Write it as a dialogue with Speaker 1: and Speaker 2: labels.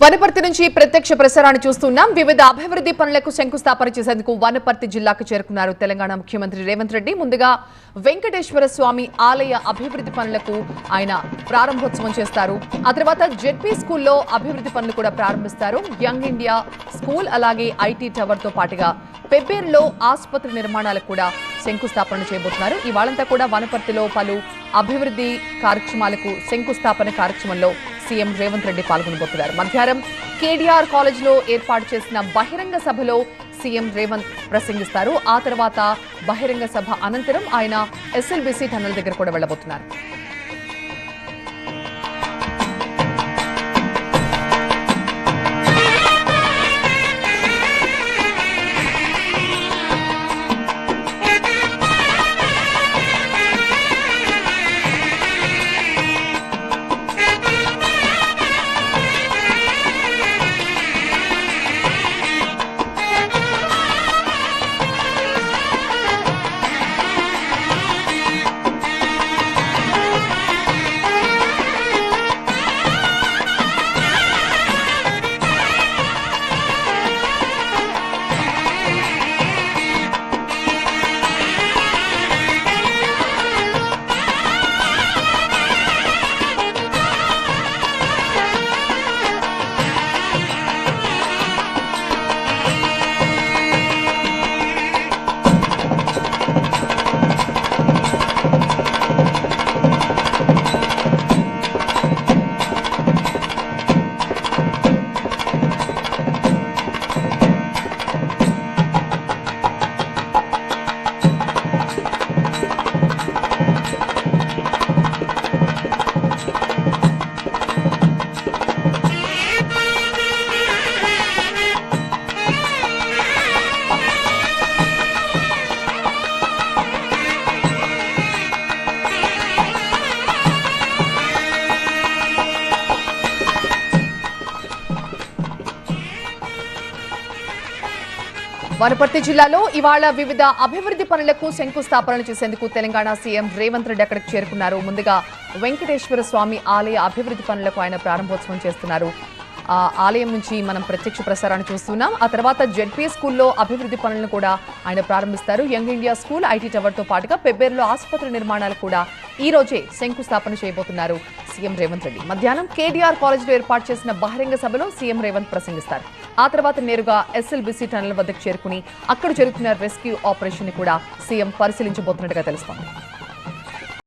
Speaker 1: వనపర్తి నుంచి ప్రత్యక్ష ప్రసారాన్ని చూస్తున్నాం. వివిధ అభివృద్ధి పనులకు శంకుస్థాపన చేసేందుకు వనపర్తి జిల్లాకు చేరుకున్నారు తెలంగాణ ముఖ్యమంత్రి రేవంత్ రెడ్డి. ముందుగా వెంకటేశ్వర స్వామి ఆలయ అభివృద్ధి పనులకు ఆయన ప్రారంభోత్సవం చేస్తారు. ఆ తర్వాత జెడ్పీ స్కూల్లో అభివృద్ధి పనులు కూడా ప్రారంభిస్తారు. యంగ్ ఇండియా స్కూల్ అలాగే ఐటీ టవర్ తో పాటుగా పెబ్బేరులో ఆసుపత్రి నిర్మాణాలకు కూడా శంకుస్థాపన చేయబోతున్నారు. ఇవాళంతా కూడా వనపర్తిలో పలు అభివృద్ధి కార్యక్రమాలకు శంకుస్థాపన కార్యక్రమంలో సీఎం రేవంత్ రెడ్డి పాల్గొనబోతున్నారు. మధ్యాహ్నం కేడీఆర్ కాలేజ్లో ఏర్పాటు చేసిన బహిరంగ సభలో సీఎం రేవంత్ ప్రసంగిస్తారు. ఆ తర్వాత బహిరంగ సభ అనంతరం ఆయన ఎస్ఎల్బీసీ టన్నెల్ దగ్గర కూడా వెళ్లబోతున్నారు. వనపర్తి జిల్లాలో ఇవాళ వివిధ అభివృద్ధి పనులకు శంకుస్థాపనలు చేసేందుకు తెలంగాణ సీఎం రేవంత్ రెడ్డి అక్కడికి చేరుకున్నారు. ముందుగా వెంకటేశ్వర స్వామి ఆలయ అభివృద్ధి పనులకు ఆయన ప్రారంభోత్సవం చేస్తున్నారు. ఆలయం నుంచి మనం ప్రత్యక్ష ప్రసారాన్ని చూస్తున్నాం. ఆ తర్వాత జెడ్పీ స్కూల్లో అభివృద్ధి పనులను కూడా ఆయన ప్రారంభిస్తారు. Young India school, IT tower తో పాటుగా పెబ్బేరులో ఆసుపత్రి నిర్మాణాలు కూడా ఈ రోజే శంకుస్థాపన చేయబోతున్నారు సీఎం రేవంత్ రెడ్డి. మధ్యాహ్నం కేడీఆర్ కాలేజ్లో ఏర్పాటు చేసిన బహిరంగ సభలో సీఎం రేవంత్ ప్రసంగిస్తారు. ఆ తర్వాత నేరుగా ఎస్ఎల్బీసీ టన్నెల్ వద్దకు చేరుకుని అక్కడ జరుగుతున్న రెస్క్యూ ఆపరేషన్ ని కూడా సీఎం పరిశీలించబోతున్నట్టుగా తెలుస్తోంది.